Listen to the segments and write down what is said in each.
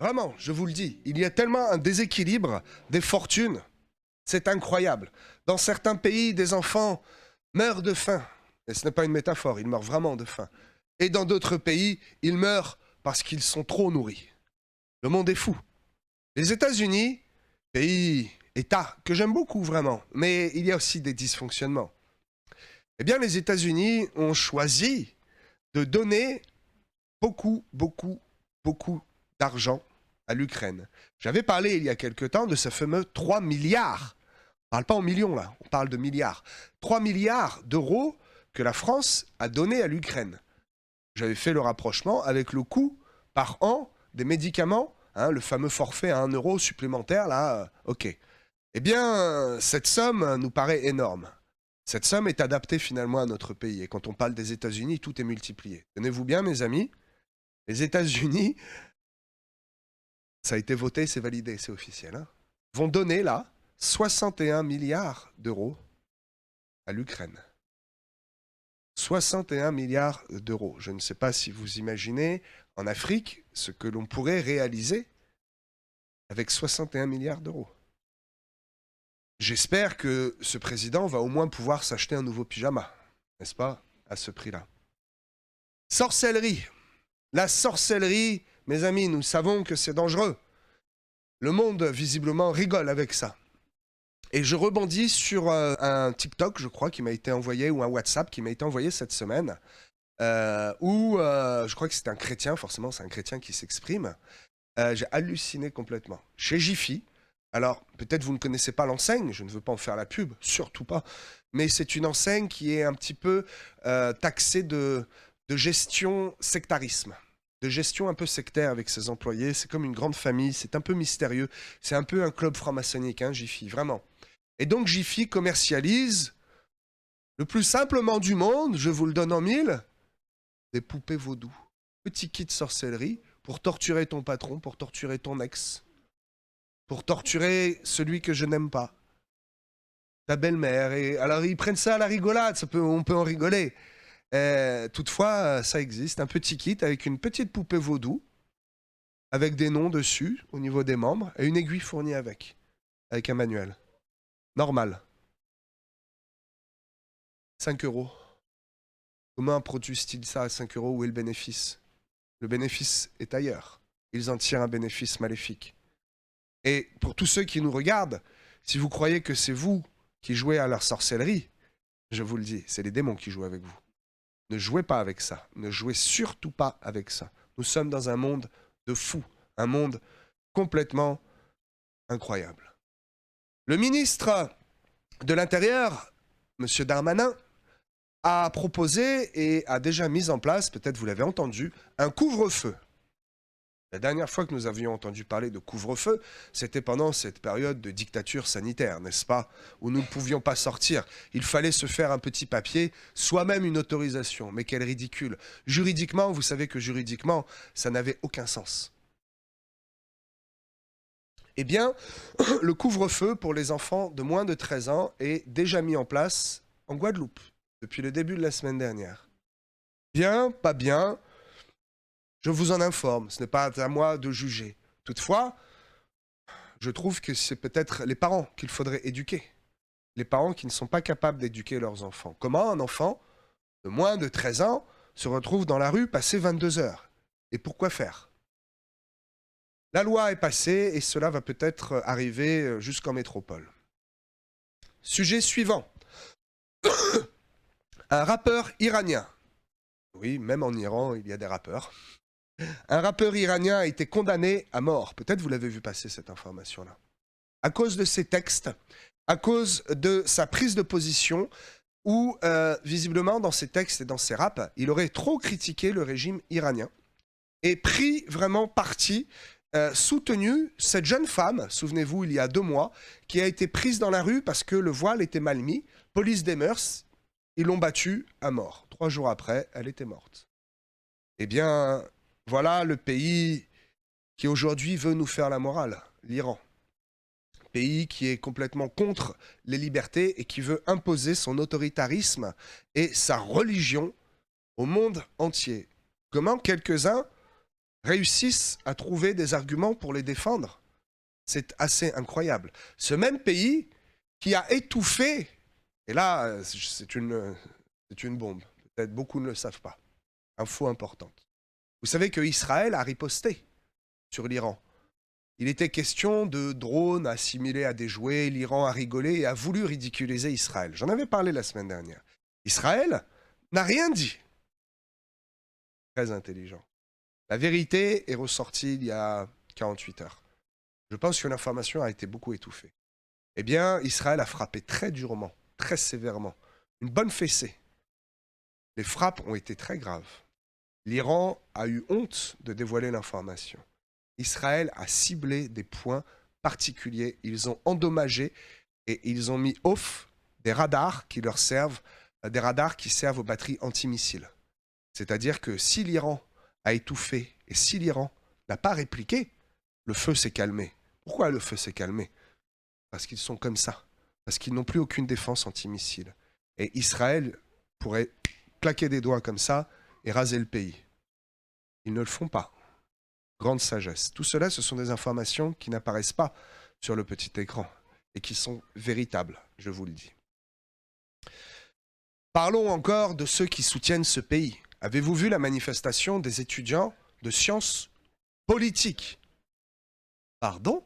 Vraiment, je vous le dis, il y a tellement un déséquilibre des fortunes, c'est incroyable. Dans certains pays, des enfants meurent de faim. Et ce n'est pas une métaphore, ils meurent vraiment de faim. Et dans d'autres pays, ils meurent parce qu'ils sont trop nourris. Le monde est fou. Les États-Unis, pays, État, que j'aime beaucoup vraiment, mais il y a aussi des dysfonctionnements. Eh bien, les États-Unis ont choisi de donner beaucoup d'argent à l'Ukraine. J'avais parlé il y a quelque temps de ce fameux 3 milliards. On ne parle pas en millions là, on parle de milliards. 3 milliards d'euros que la France a donné à l'Ukraine. J'avais fait le rapprochement avec le coût par an des médicaments, hein, le fameux forfait à 1 euro supplémentaire là, ok. Eh bien, cette somme nous paraît énorme. Cette somme est adaptée finalement à notre pays. Et quand on parle des États-Unis, tout est multiplié. Tenez-vous bien, mes amis, les États-Unis, ça a été voté, c'est validé, c'est officiel, hein, vont donner là 61 milliards d'euros à l'Ukraine. 61 milliards d'euros. Je ne sais pas si vous imaginez en Afrique ce que l'on pourrait réaliser avec 61 milliards d'euros. J'espère que ce président va au moins pouvoir s'acheter un nouveau pyjama, n'est-ce pas, à ce prix-là. Sorcellerie. La sorcellerie, mes amis, nous savons que c'est dangereux. Le monde, visiblement, rigole avec ça. Et je rebondis sur un TikTok, je crois, qui m'a été envoyé, ou un WhatsApp qui m'a été envoyé cette semaine, où je crois que c'est un chrétien, forcément c'est un chrétien qui s'exprime. J'ai halluciné complètement. Chez Jiffy, alors peut-être vous ne connaissez pas l'enseigne, je ne veux pas en faire la pub, surtout pas, mais c'est une enseigne qui est un petit peu taxée de gestion sectarisme. De gestion un peu sectaire avec ses employés, c'est comme une grande famille, c'est un peu mystérieux, c'est un peu un club franc-maçonnique, hein, Jiffy, vraiment. Et donc Jiffy commercialise le plus simplement du monde, je vous le donne en mille, des poupées vaudou. Petit kit sorcellerie pour torturer ton patron, pour torturer ton ex, pour torturer celui que je n'aime pas, ta belle-mère. Et alors ils prennent ça à la rigolade, on peut en rigoler. Toutefois, ça existe, un petit kit avec une petite poupée vaudou, avec des noms dessus au niveau des membres, et une aiguille fournie avec un manuel. Normal. 5 euros. Comment produisent-ils ça à 5 euros? Où est le bénéfice? Le bénéfice est ailleurs. Ils en tirent un bénéfice maléfique. Et pour tous ceux qui nous regardent, si vous croyez que c'est vous qui jouez à leur sorcellerie, je vous le dis, c'est les démons qui jouent avec vous. Ne jouez pas avec ça. Ne jouez surtout pas avec ça. Nous sommes dans un monde de fous. Un monde complètement incroyable. Le ministre de l'Intérieur, M. Darmanin, a proposé et a déjà mis en place, peut-être vous l'avez entendu, un couvre-feu. La dernière fois que nous avions entendu parler de couvre-feu, c'était pendant cette période de dictature sanitaire, n'est-ce pas? Où nous ne pouvions pas sortir. Il fallait se faire un petit papier, soi-même une autorisation. Mais quel ridicule. Juridiquement, vous savez que juridiquement, ça n'avait aucun sens. Eh bien, le couvre-feu pour les enfants de moins de 13 ans est déjà mis en place en Guadeloupe, depuis le début de la semaine dernière. Bien, pas bien, je vous en informe, ce n'est pas à moi de juger. Toutefois, je trouve que c'est peut-être les parents qu'il faudrait éduquer. Les parents qui ne sont pas capables d'éduquer leurs enfants. Comment un enfant de moins de 13 ans se retrouve dans la rue passé 22 heures? Et pourquoi faire? La loi est passée et cela va peut-être arriver jusqu'en métropole. Sujet suivant. Un rappeur iranien. Oui, même en Iran, il y a des rappeurs. Un rappeur iranien a été condamné à mort. Peut-être vous l'avez vu passer cette information-là. À cause de ses textes, à cause de sa prise de position, où visiblement dans ses textes et dans ses raps, il aurait trop critiqué le régime iranien et pris vraiment parti, soutenu cette jeune femme, souvenez-vous, il y a 2 mois, qui a été prise dans la rue parce que le voile était mal mis. Police des mœurs, ils l'ont battue à mort. 3 jours après, elle était morte. Eh bien, voilà le pays qui aujourd'hui veut nous faire la morale, l'Iran. Pays qui est complètement contre les libertés et qui veut imposer son autoritarisme et sa religion au monde entier. Comment quelques-uns réussissent à trouver des arguments pour les défendre. C'est assez incroyable. Ce même pays qui a étouffé, et là, c'est une bombe, peut-être beaucoup ne le savent pas, info importante. Vous savez qu'Israël a riposté sur l'Iran. Il était question de drones assimilés à des jouets, l'Iran a rigolé et a voulu ridiculiser Israël. J'en avais parlé la semaine dernière. Israël n'a rien dit. Très intelligent. La vérité est ressortie il y a 48 heures. Je pense que l'information a été beaucoup étouffée. Eh bien, Israël a frappé très durement, très sévèrement. Une bonne fessée. Les frappes ont été très graves. L'Iran a eu honte de dévoiler l'information. Israël a ciblé des points particuliers. Ils ont endommagé et ils ont mis off des radars qui leur servent, des radars qui servent aux batteries antimissiles. C'est-à-dire que si l'Iran a étouffé et si l'Iran n'a pas répliqué, le feu s'est calmé. Pourquoi le feu s'est calmé? Parce qu'ils sont comme ça. Parce qu'ils n'ont plus aucune défense antimissile. Et Israël pourrait claquer des doigts comme ça et raser le pays. Ils ne le font pas. Grande sagesse. Tout cela, ce sont des informations qui n'apparaissent pas sur le petit écran et qui sont véritables, je vous le dis. Parlons encore de ceux qui soutiennent ce pays. Avez-vous vu la manifestation des étudiants de sciences politiques? Pardon?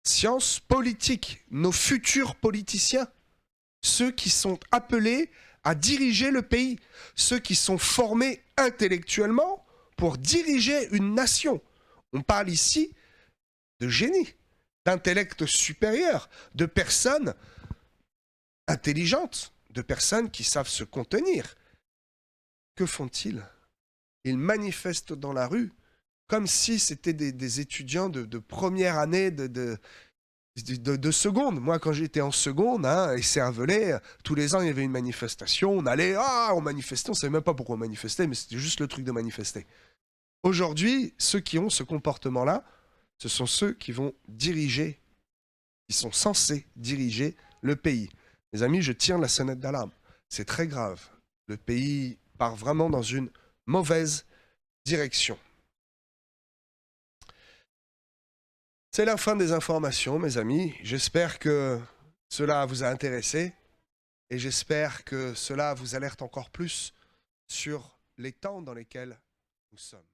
Sciences politiques, nos futurs politiciens, ceux qui sont appelés à diriger le pays, ceux qui sont formés intellectuellement pour diriger une nation. On parle ici de génie, d'intellect supérieur, de personnes intelligentes, de personnes qui savent se contenir. Que font-ils? Ils manifestent dans la rue comme si c'était des étudiants de première année de seconde. Moi, quand j'étais en seconde, et Cervelet, tous les ans, il y avait une manifestation. On allait, on manifestait, on ne savait même pas pourquoi on manifestait, mais c'était juste le truc de manifester. Aujourd'hui, ceux qui ont ce comportement-là, ce sont ceux qui vont diriger, qui sont censés diriger le pays. Mes amis, je tire la sonnette d'alarme. C'est très grave. Le pays part vraiment dans une mauvaise direction. C'est la fin des informations, mes amis. J'espère que cela vous a intéressé et j'espère que cela vous alerte encore plus sur les temps dans lesquels nous sommes.